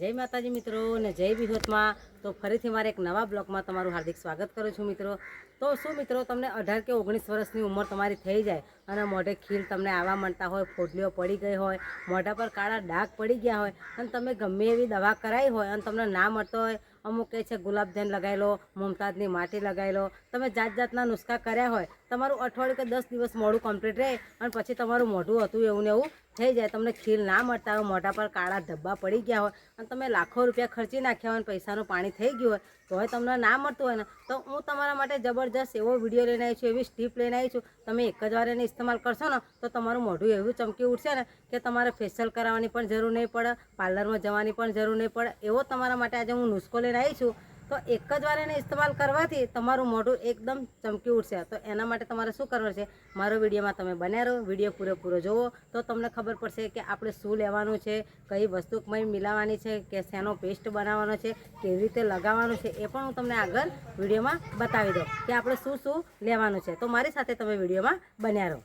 जय माताजी मित्रों ने जय विहोत में। तो फरीथी मारे एक नवा ब्लॉग में तमारुं हार्दिक स्वागत करूँ छूँ मित्रों। तो शू मित्रों तमने 18 के 19 वर्षनी उमर तमारी थई जाए अने मोढे खील तमने आवा मांडता होय, फोडलीओ पड़ी गई होय, मोढा पर काळा डाग पड़ी गया होय अने तमे गमे एवी दवा कराई होय अने तमने ना मळतो होय, अमुक कहे छे गुलाबजल लगाई लो, मुमताजनी माटी लगाई लो, तमे जात जातना नुस्खा कर्या होय, तमारुं अठवाडियुं के 10 दिवस मोढुं कम्प्लीट रहे अने पछी तमारुं मोढुं हतुं एवुं ने एवुं थई जाए, तमने खील ना मळता होय, मोढा पर काळा धब्बा पड़ी गया होय अने तमे लाखों रुपया खर्ची नाख्या होय, पैसानुं पाणी थई गयुं होय तोय तमने ना मळतुं होय ने तो हूँ तमारा माटे जबरदस्त एवो विडियो लईने आई छुं, एवी टीप लईने आई छुं। तमे एक ज वार एने इस्तेमाल करशो ने तो तमारुं मोढुं एवुं चमकी उठशे ने के तमारे फेशियल कराववानी पण जरूर नहीं पड़े, पार्लर में जवानी पण जरूर नहीं पड़े। एवो तमारा माटे आज हूँ नुस्खो लईने आई छुं। तो एक ज वार एने इस्तेमाल करवाथी तमारुं मोढुं एकदम चमकी उठशे। तो एना माटे तमारे शुं करवानुं छे, मारो विडियो में तमे बन्या रहो, विडियो पूरेपूरो जोवो तो तमने खबर पड़शे कि आपणे शुं लेवानुं छे, कई वस्तु कई मिलाववानी छे, के शेनो पेस्ट बनाववानो छे, केवी रीते लगाववानुं छे ए पण हूँ तमने आगळ विडियो में बतावी दऊं कि आपणे शुं शुं लेवानुं छे। तो मारी साथे तमे विडियो में बन्या रहो।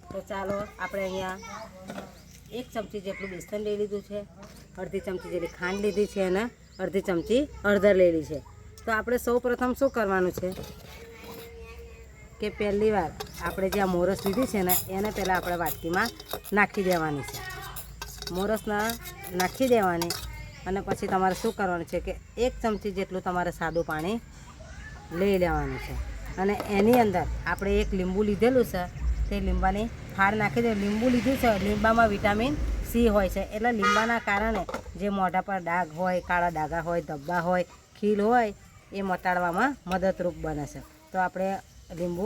तो चालो આપણે અહીંયા 1 ચમચી જેટલું બેસન લઈ લીધું છે, અડધી ચમચી જેટલી ખાંડ લીધી છે અને અડધી ચમચી હળદર લઈ લીધી છે। તો આપણે સૌપ્રથમ શું કરવાનું છે કે પહેલી વાર આપણે જે આ મોરસ લીધી છે ને એને પહેલાં આપણે વાટકીમાં નાખી દેવાની છે। મોરસના નાખી દેવાની અને પછી તમારે શું કરવાનું છે કે 1 ચમચી જેટલું તમારે સાદું પાણી લઈ લેવાનું છે અને એની અંદર આપણે એક લીંબુ લીધેલું છે તે લીંબાની ફાળ નાખી દે। લીંબુ લીધું છે, લીંબામાં વિટામિન સી હોય છે એટલે લીંબાના કારણે જે મોઢા પર ડાઘ હોય, કાળા ડાઘા હોય, ધબ્બા હોય, ખીલ હોય એ મટાડવામાં મદદરૂપ બને છે। તો આપણે લીંબુ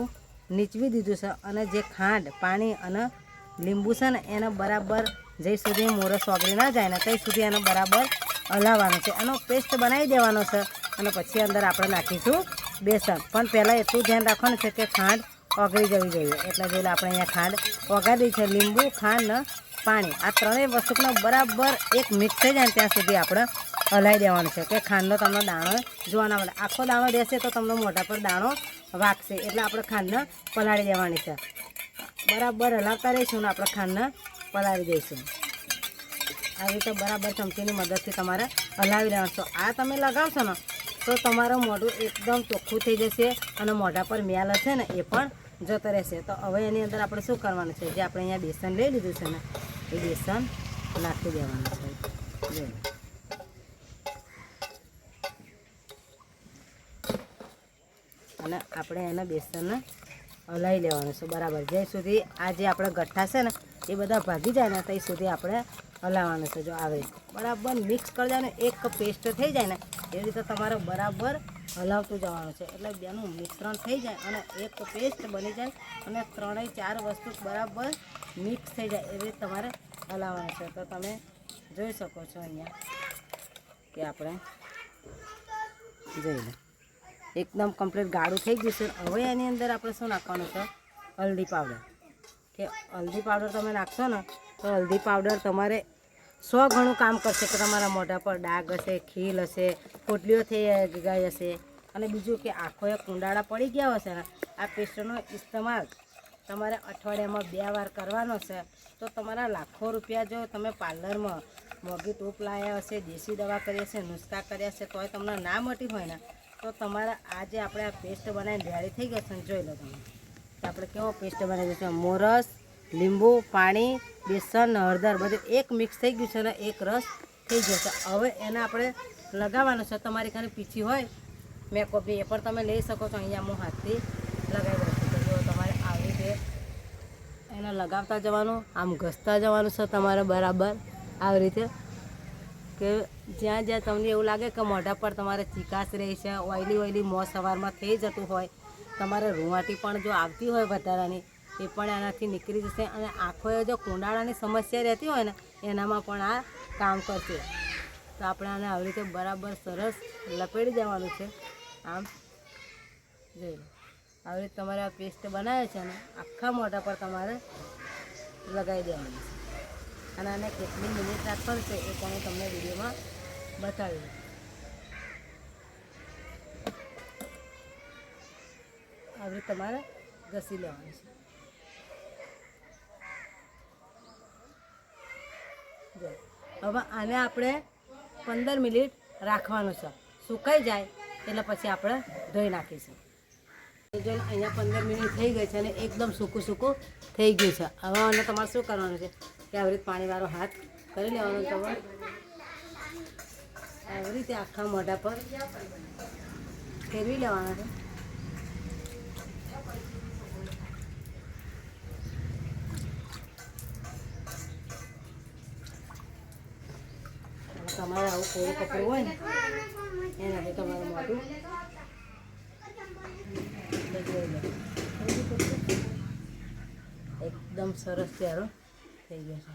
નીચવી દીધું છે અને જે ખાંડ, પાણી અને લીંબુ છે ને એને બરાબર જ્યાં સુધી મોરસ ઓગળી ના જાય ને ત્યાં સુધી એને બરાબર હલાવવાનું છે। એનો પેસ્ટ બનાવી દેવાનો છે અને પછી અંદર આપણે નાખીશું બેસન। પણ પહેલાં એટલું ધ્યાન રાખવાનું છે કે ખાંડ ઓગળી જવી જોઈએ એટલે જો આપણે અહીંયા ખાંડ ઓગાળી છે। લીંબુ, ખાંડ ને પાણી આ ત્રણેય વસ્તુને બરાબર એક મિક્સ થઈ જાય ત્યાં સુધી આપણે હલાવી દેવાનું છે કે ખાંડનો તમને દાણો જોવા ના મળે। આખો દાણો રહેશે તો તમને મોઢા પર દાણો વાગશે એટલે આપણે ખાંડને પલાળી દેવાની છે। બરાબર હલાવતા રહીશું ને આપણે ખાંડને પલાળી દઈશું। આવી રીતે બરાબર ચમચીની મદદથી તમારે હલાવી લેવાનું છે। આ તમે લગાવશો ને તો તમારું મોઢું એકદમ ચોખ્ખું થઈ જશે અને મોઢા પર મેલ હશે ને એ પણ જતો રહેશે। તો હવે એની અંદર આપણે શું કરવાનું છે, જે આપણે અહીંયા બેસન લઈ લીધું છે ને એ બેસન નાખી દેવાનું છે। જો અને આપણે એને બેસનને હલાવી લેવાનું છે બરાબર જ્યાં સુધી આ જે આપણે ગઠ્ઠા છે ને એ બધા ભાગી જાય ને ત્યાં સુધી આપણે હલાવવાનું છે। જો આવી બરાબર મિક્સ કરી જાય ને એક પેસ્ટ થઈ જાય ને એવી રીતે તમારે બરાબર હલાવતું જવાનું છે એટલે બેનું મિશ્રણ થઈ જાય અને એક પેસ્ટ બની જાય અને ત્રણેય ચાર વસ્તુ બરાબર મિક્સ થઈ જાય એવી રીતે તમારે હલાવવાનું છે। તો તમે જોઈ શકો છો અહીંયા કે આપણે જોઈ લો એકદમ કમ્પ્લીટ ગાળું થઈ ગયું છે। હવે એની અંદર આપણે શું નાખવાનું છે, હલ્દી પાવડર। કે હલ્દી પાવડર તમે નાખશો ને તો હલ્દી પાવડર તમારે 100 ગણું કામ કરશે કે તમારા મોઢા પર ડાઘ હશે, ખીલ હશે, પોટલીઓ થઈ ગઈ હશે અને બીજું કે આંખોએ કુંડાળા પડી ગયા હશે ને આ પેસ્ટનો ઇસ્તેમાલ તમારે અઠવાડિયામાં 2 વાર કરવાનો છે। તો તમારા લાખો રૂપિયા જો તમે પાર્લરમાં મોંઘી ટૂપ લાવ્યા હશે, દેશી દવા કરી હશે, નુસ્ખા કર્યા હશે તોય તમને ના મટી હોય ને તો તમારા આ જે આપણે આ પેસ્ટ બનાવીને રેડી થઈ ગયો છે ને જોઈ લો તમે કે આપણે કેવો પેસ્ટ બનાવી છે। મોરસ, લીંબુ, પાણી, બેસન, હળદર બધું એક મિક્સ થઈ ગયું છે ને એક રસ થઈ ગયો છે। હવે એને આપણે લગાવવાનું છે। તમારી ખાલી પીછી હોય મેકઅપ એ પણ તમે લઈ શકો છો। અહીંયા હું હાથથી લગાવી દઉં છું। તો જો તમારે આવી રીતે એને લગાવતા જવાનું, આમ ઘસતા જવાનું છે તમારે બરાબર આવી રીતે કે જ્યાં જ્યાં તમને એવું લાગે કે મોઢા પર તમારે ચીકાશ રહી છે, ઓઇલી મોં સવારમાં થઈ જતું હોય, તમારે રૂંવાટી પણ જો આવતી હોય વધારાની એ પણ એનાથી નીકળી જશે અને આંખોએ જો કુંડાળાની સમસ્યા રહેતી હોય ને એનામાં પણ આ કામ કરશે। તો આપણે આને આવી રીતે બરાબર સરસ લપેટી દેવાનું છે। આમ જોઈ લો આવી રીતે તમારે આ પેસ્ટ બનાવે છે ને આખા મોઢા પર તમારે લગાવી દેવાનું છે અને આને કેટલી મિનિટ રાખવાનું છે એ પણ હું તમને વિડીયોમાં બતાવી દઉં। રીતે તમારે ઘસી લેવાનું છે. જો હવે આને આપણે 15 મિનિટ રાખવાનું છે. સુકાઈ જાય એટલે પછી આપણે ધોઈ નાખીશું. જો અહીંયા 15 મિનિટ થઈ ગઈ છે અને એકદમ સૂકું સૂકું થઈ ગયું છે. હવે આને તમારે શું કરવાનું છે કે આવી રીતે પાણીવાળો હાથ કરી લેવાનો. તમારે આવી રીતે આખા મોઢા પર ફેરવી લેવાના છે. તમારે આવું કોરું કપડું હોય ને એનાથી તમારું મોઢું એકદમ સરસ ચહેરો થઈ ગયો છે.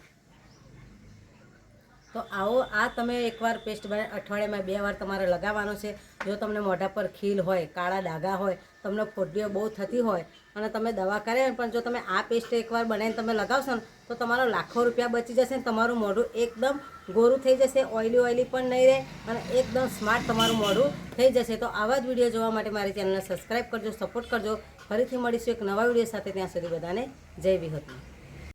તો આવો આ તમે એકવાર પેસ્ટ બનાવી અઠવાડિયામાં 2 વાર તમારે લગાવવાનો છે. જો તમને મોઢા પર ખીલ હોય, કાળા ડાઘા હોય, તમને ફોડડીઓ બહુ થતી હોય અને તમે દવા કરે પણ જો તમે આ પેસ્ટ એકવાર બનાવીને તમે લગાવશો ને તો તમારો લાખો રૂપિયા બચી જશે ને તમારું મોઢું એકદમ ગોરું થઈ જશે, ઓઇલી પણ નહીં રહે અને એકદમ સ્માર્ટ તમારું મોઢું થઈ જશે. તો આવા જ વિડીયો જોવા માટે મારી ચેનલને સબસ્ક્રાઈબ કરજો, સપોર્ટ કરજો. ફરીથી મળીશું એક નવા વિડીયો સાથે. ત્યાં સુધી બધાને જય વિહતની.